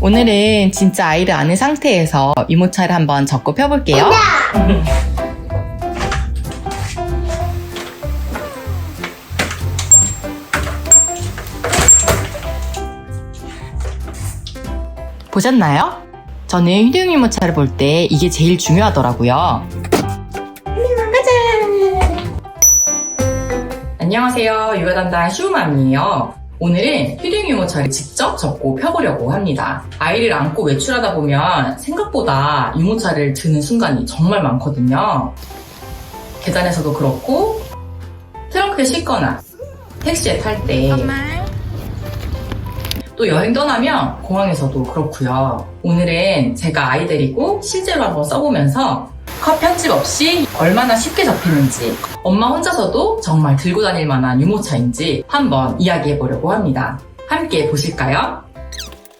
오늘은 진짜 아이를 안은 상태에서 유모차를 한번 접고 펴볼게요. 보셨나요? 저는 휴대용 유모차를 볼 때 이게 제일 중요하더라고요. 안녕하세요. 육아 담당 슈우맘이에요. 오늘은 휴대용 유모차를 직접 접고 펴보려고 합니다. 아이를 안고 외출하다 보면 생각보다 유모차를 드는 순간이 정말 많거든요. 계단에서도 그렇고 트렁크에 싣거나 택시에 탈 때, 또 여행 떠나면 공항에서도 그렇고요. 오늘은 제가 아이 데리고 실제로 한번 써보면서 컷 편집 없이 얼마나 쉽게 접히는지, 엄마 혼자서도 정말 들고 다닐 만한 유모차인지 한번 이야기해보려고 합니다. 함께 보실까요?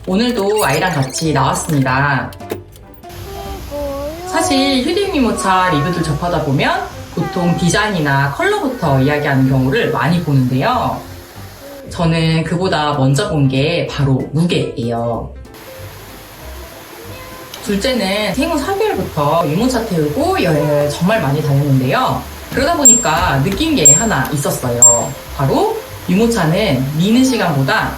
오늘도 아이랑 같이 나왔습니다. 사실 휴대용 유모차 리뷰들 접하다 보면 보통 디자인이나 컬러부터 이야기하는 경우를 많이 보는데요. 저는 그보다 먼저 본 게 바로 무게예요. 둘째는 생후 4개월부터 유모차 태우고 여행을 정말 많이 다녔는데요. 그러다 보니까 느낀 게 하나 있었어요. 바로 유모차는 미는 시간보다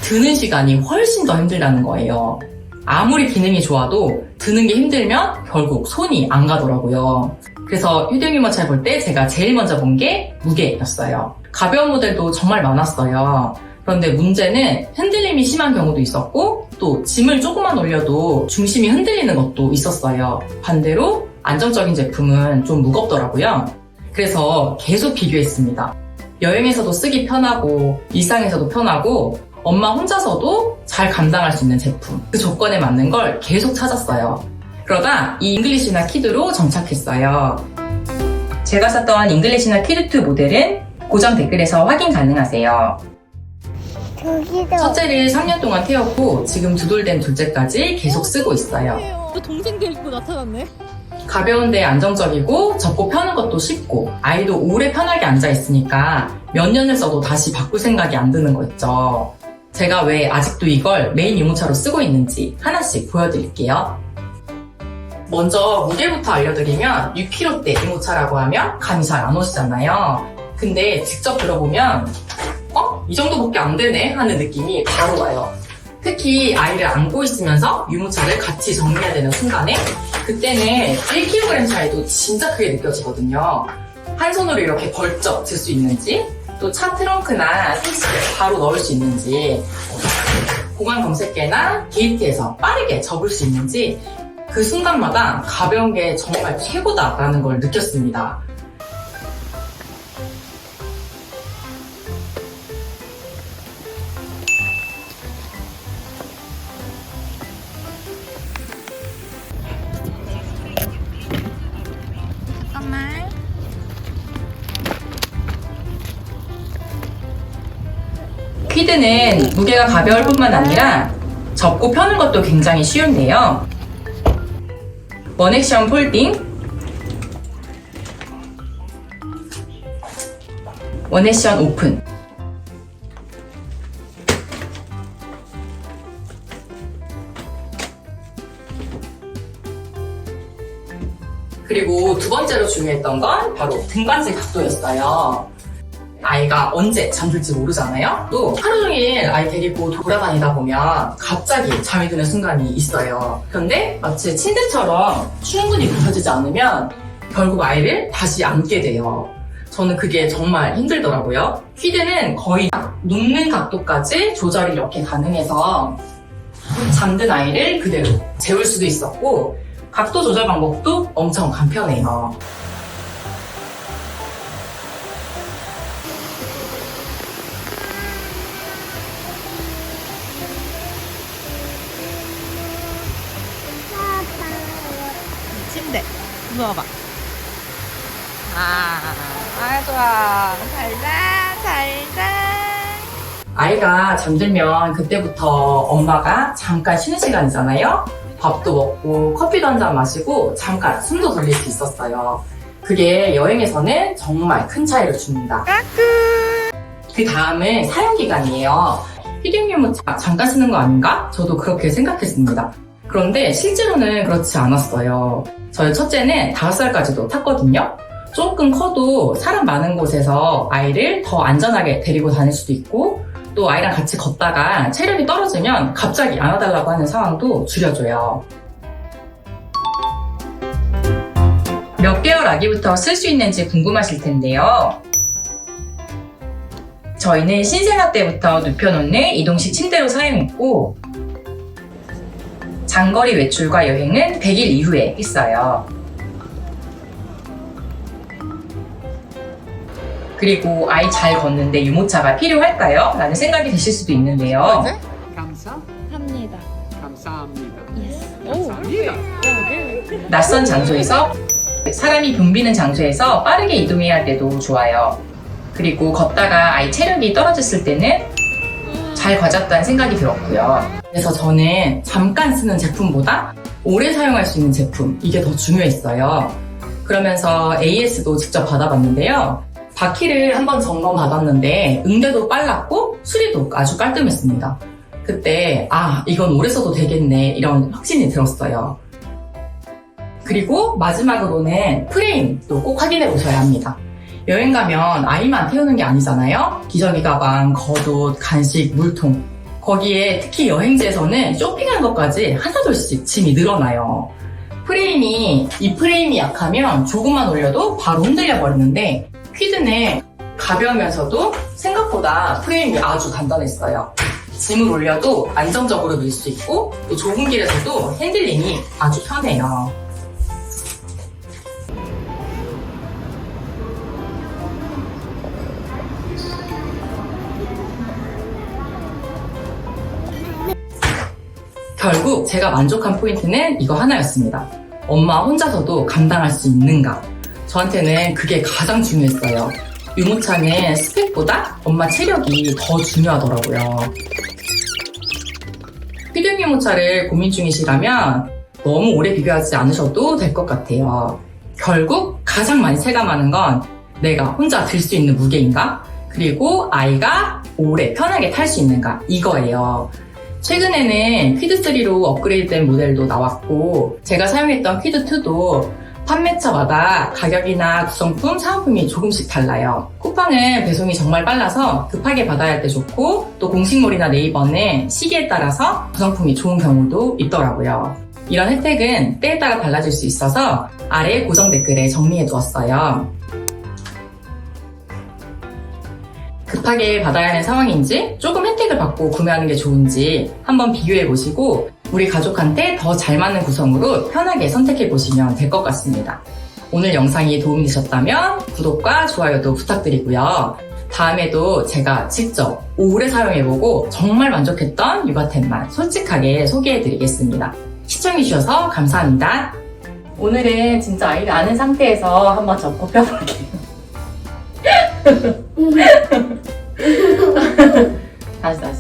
드는 시간이 훨씬 더 힘들다는 거예요. 아무리 기능이 좋아도 드는 게 힘들면 결국 손이 안 가더라고요. 그래서 휴대용 유모차를 볼 때 제가 제일 먼저 본 게 무게였어요. 가벼운 모델도 정말 많았어요. 그런데 문제는 흔들림이 심한 경우도 있었고, 또 짐을 조금만 올려도 중심이 흔들리는 것도 있었어요. 반대로 안정적인 제품은 좀 무겁더라고요. 그래서 계속 비교했습니다. 여행에서도 쓰기 편하고 일상에서도 편하고 엄마 혼자서도 잘 감당할 수 있는 제품, 그 조건에 맞는 걸 계속 찾았어요. 그러다 이 잉글리시나 키드로 정착했어요. 제가 썼던 잉글리시나 키드2 모델은 고정 댓글에서 확인 가능하세요. 첫째를 3년 동안 태웠고 지금 2돌 된 둘째까지 계속 쓰고 있어요. 또 동생 데리고 나타났네. 가벼운데 안정적이고 접고 펴는 것도 쉽고 아이도 오래 편하게 앉아있으니까 몇 년을 써도 다시 바꿀 생각이 안 드는 거 있죠. 제가 왜 아직도 이걸 메인 유모차로 쓰고 있는지 하나씩 보여드릴게요. 먼저 무게부터 알려드리면 6kg대 유모차라고 하면 감이 잘 안 오시잖아요. 근데 직접 들어보면 이 정도밖에 안 되네 하는 느낌이 바로 와요. 특히 아이를 안고 있으면서 유모차를 같이 정리해야 되는 순간에 그때는 1kg 차이도 진짜 크게 느껴지거든요. 한 손으로 이렇게 벌쩍 들 수 있는지, 또 차 트렁크나 택시에 바로 넣을 수 있는지, 공항 검색대나 게이트에서 빠르게 접을 수 있는지 그 순간마다 가벼운 게 정말 최고다라는 걸 느꼈습니다. 퀴드는 무게가 가벼울 뿐만 아니라 접고 펴는 것도 굉장히 쉬운데요. 원액션 폴딩, 원액션 오픈, 그리고 두 번째로 중요했던 건 바로 등받이 각도였어요. 아이가 언제 잠들지 모르잖아요. 또 하루 종일 아이 데리고 돌아다니다 보면 갑자기 잠이 드는 순간이 있어요. 그런데 마치 침대처럼 충분히 굽혀지지 않으면 결국 아이를 다시 안게 돼요. 저는 그게 정말 힘들더라고요. 퀴드는 거의 눕는 각도까지 조절이 이렇게 가능해서 잠든 아이를 그대로 재울 수도 있었고, 각도 조절 방법도 엄청 간편해요. 침대. 누워봐. 좋아. 잘 자, 잘 자. 아이가 잠들면 그때부터 엄마가 잠깐 쉬는 시간이잖아요. 밥도 먹고 커피도 한 잔 마시고 잠깐 숨도 돌릴 수 있었어요. 그게 여행에서는 정말 큰 차이를 줍니다. 그 다음은 사용기간이에요. 피딩 유모차 잠깐 쓰는 거 아닌가? 저도 그렇게 생각했습니다. 그런데 실제로는 그렇지 않았어요. 저희 첫째는 5살까지도 탔거든요. 조금 커도 사람 많은 곳에서 아이를 더 안전하게 데리고 다닐 수도 있고, 또 아이랑 같이 걷다가 체력이 떨어지면 갑자기 안아달라고 하는 상황도 줄여줘요. 몇 개월 아기부터 쓸 수 있는지 궁금하실 텐데요. 저희는 신생아 때부터 눕혀놓는 이동식 침대로 사용했고, 장거리 외출과 여행은 100일 이후에 했어요. 그리고 아이 잘 걷는데 유모차가 필요할까요? 라는 생각이 드실 수도 있는데요. 합니다. 감사합니다. 예스. 감사합니다. 낯선 장소에서 사람이 붐비는 장소에서 빠르게 이동해야 할 때도 좋아요. 그리고 걷다가 아이 체력이 떨어졌을 때는 잘 가졌다는 생각이 들었고요. 그래서 저는 잠깐 쓰는 제품보다 오래 사용할 수 있는 제품, 이게 더 중요했어요. 그러면서 AS도 직접 받아봤는데요. 바퀴를 한번 점검 받았는데 응대도 빨랐고 수리도 아주 깔끔했습니다. 그때 이건 오래 써도 되겠네 이런 확신이 들었어요. 그리고 마지막으로는 프레임도 꼭 확인해 보셔야 합니다. 여행 가면 아이만 태우는 게 아니잖아요. 기저귀 가방, 겉옷, 간식, 물통. 거기에 특히 여행지에서는 쇼핑하는 것까지 하나둘씩 짐이 늘어나요. 이 프레임이 약하면 조금만 올려도 바로 흔들려 버리는데, 퀴드는 가벼우면서도 생각보다 프레임이 아주 단단했어요. 짐을 올려도 안정적으로 밀 수 있고, 또 좁은 길에서도 핸들링이 아주 편해요. 결국 제가 만족한 포인트는 이거 하나였습니다. 엄마 혼자서도 감당할 수 있는가? 저한테는 그게 가장 중요했어요. 유모차는 스펙보다 엄마 체력이 더 중요하더라고요. 피딩 유모차를 고민 중이시라면 너무 오래 비교하지 않으셔도 될 것 같아요. 결국 가장 많이 체감하는 건 내가 혼자 들 수 있는 무게인가? 그리고 아이가 오래 편하게 탈 수 있는가? 이거예요. 최근에는 퀴드3로 업그레이드된 모델도 나왔고, 제가 사용했던 퀴드2도 판매처마다 가격이나 구성품, 사은품이 조금씩 달라요. 쿠팡은 배송이 정말 빨라서 급하게 받아야 할 때 좋고, 또 공식몰이나 네이버는 시기에 따라서 구성품이 좋은 경우도 있더라고요. 이런 혜택은 때에 따라 달라질 수 있어서 아래 고정 댓글에 정리해 두었어요. 급하게 받아야 하는 상황인지, 조금 혜택을 받고 구매하는 게 좋은지 한번 비교해 보시고 우리 가족한테 더 잘 맞는 구성으로 편하게 선택해 보시면 될 것 같습니다. 오늘 영상이 도움이 되셨다면 구독과 좋아요도 부탁드리고요. 다음에도 제가 직접 오래 사용해보고 정말 만족했던 육아템만 솔직하게 소개해드리겠습니다. 시청해주셔서 감사합니다. 오늘은 진짜 아이를 아는 상태에서 한번 접고 펴볼게요. 다시.